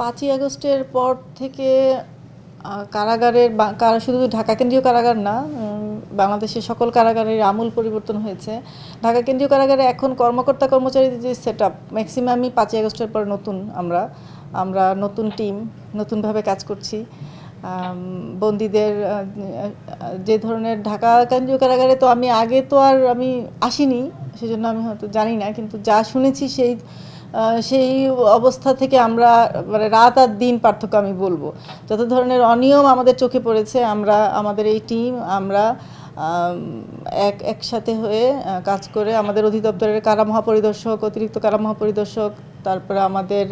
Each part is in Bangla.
5ই আগস্টের পর থেকে কারাগারের শুধু ঢাকা কেন্দ্রীয় কারাগার না, বাংলাদেশের সকল কারাগারের আমূল পরিবর্তন হয়েছে। ঢাকা কেন্দ্রীয় কারাগারে এখন কর্মকর্তা কর্মচারীদের যে সেট আপ ম্যাক্সিমামই 5ই আগস্টের পর নতুন। আমরা নতুন টিম, নতুনভাবে কাজ করছি। বন্দীদের যে ধরনের ঢাকা কেন্দ্রীয় কারাগারে তো আমি আগে তো আর আমি আসিনি, সেজন্য আমি হয়তো জানি না, কিন্তু যা শুনেছি সেই অবস্থা থেকে আমরা মানে রাত আর দিন পার্থক্য আমি বলবো। যত ধরনের অনিয়ম আমাদের চোখে পড়েছে, আমাদের এই টিম আমরা একসাথে হয়ে কাজ করে আমাদের অধিদপ্তরের কারা মহাপরিদর্শক, অতিরিক্ত কারা মহাপরিদর্শক, তারপরে আমাদের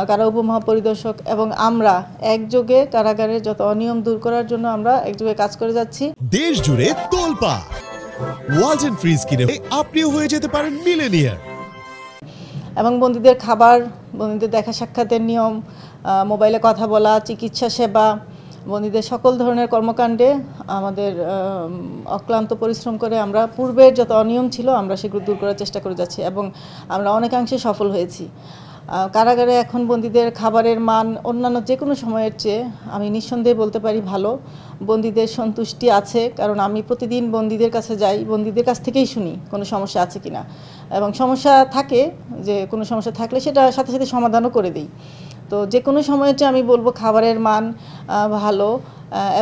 কারা উপমহাপরিদর্শক এবং আমরা একযোগে কারাগারের যত অনিয়ম দূর করার জন্য আমরা একযোগে কাজ করে যাচ্ছি। দেশ জুড়ে তোলপাড় ওয়ালটন ফ্রিজ কিনে আপনিও হয়ে যেতে পারেন মিলেনিয়ার। এবং বন্দীদের খাবার, বন্দীদের দেখা সাক্ষাতের নিয়ম, মোবাইলে কথা বলা, চিকিৎসা সেবা, বন্দীদের সকল ধরনের কর্মকাণ্ডে আমাদের অক্লান্ত পরিশ্রম করে আমরা পূর্বের যত অনিয়ম ছিল আমরা সেগুলো দূর করার চেষ্টা করে যাচ্ছি এবং আমরা অনেকাংশে সফল হয়েছি। কারাগারে এখন বন্দীদের খাবারের মান অন্যান্য যে কোনো সময়ের চেয়ে আমি নিঃসন্দেহে বলতে পারি ভালো। বন্দীদের সন্তুষ্টি আছে, কারণ আমি প্রতিদিন বন্দীদের কাছে যাই, বন্দীদের কাছ থেকেই শুনি কোনো সমস্যা আছে কিনা, এবং সমস্যা থাকে যে কোনো সমস্যা থাকলে সেটা সাথে সাথে সমাধানও করে দিই। তো যে কোনো সময়ের চেয়ে আমি বলবো খাবারের মান ভালো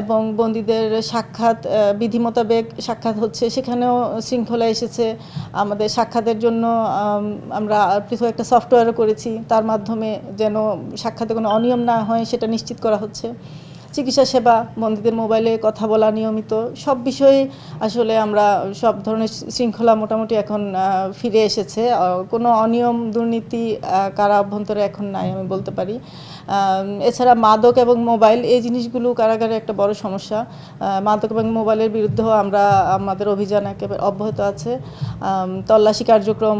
এবং বন্দীদের সাক্ষাৎ বিধি মোতাবেক সাক্ষাৎ হচ্ছে, সেখানেও শৃঙ্খলা এসেছে। আমাদের সাক্ষাতের জন্য আমরা পৃথক একটা সফটওয়্যারও করেছি, তার মাধ্যমে যেন সাক্ষাতে কোনো অনিয়ম না হয় সেটা নিশ্চিত করা হচ্ছে। চিকিৎসা সেবা, বন্দীদের মোবাইলে কথা বলা নিয়মিত, সব বিষয়ে আসলে আমরা সব ধরনের শৃঙ্খলা মোটামুটি এখন ফিরে এসেছে। কোনো অনিয়ম দুর্নীতি কারা অভ্যন্তরে এখন নাই আমি বলতে পারি। এছাড়া মাদক এবং মোবাইল, এই জিনিসগুলো কারাগারে একটা বড় সমস্যা। মাদক এবং মোবাইলের বিরুদ্ধেও আমাদের অভিযান একেবারে অব্যাহত আছে। তল্লাশি কার্যক্রম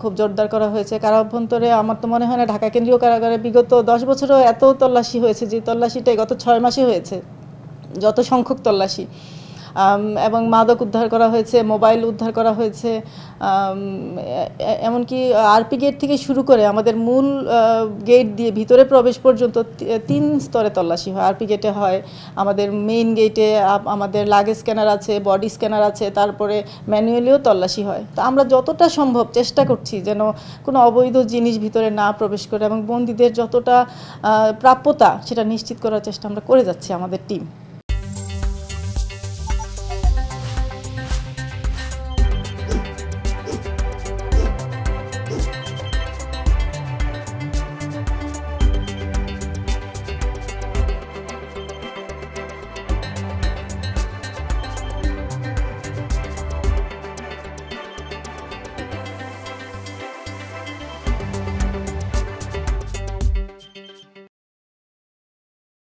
খুব জোরদার করা হয়েছে কারা অভ্যন্তরে। আমার তো মনে হয় না ঢাকা কেন্দ্রীয় কারাগারে বিগত 10 বছরেও এত তল্লাশি হয়েছে, যে তল্লাশিটাই গত 6 মাসে হয়েছে, যত সংখ্যক তল্লাশি। এবং মাদক উদ্ধার করা হয়েছে, মোবাইল উদ্ধার করা হয়েছে, এমনকি আরপি গেট থেকে শুরু করে আমাদের মূল গেট দিয়ে ভিতরে প্রবেশ পর্যন্ত 3 স্তরে তল্লাশি হয়। আরপি গেটে হয়, আমাদের মেইন গেটে আমাদের লাগেজ স্ক্যানার আছে, বডি স্ক্যানার আছে, তারপরে ম্যানুয়ালিও তল্লাশি হয়। তো আমরা যতটা সম্ভব চেষ্টা করছি যেন কোনো অবৈধ জিনিস ভিতরে না প্রবেশ করে এবং বন্দীদের যতটা প্রাপ্যতা সেটা নিশ্চিত করার চেষ্টা আমরা করে যাচ্ছি আমাদের টিম।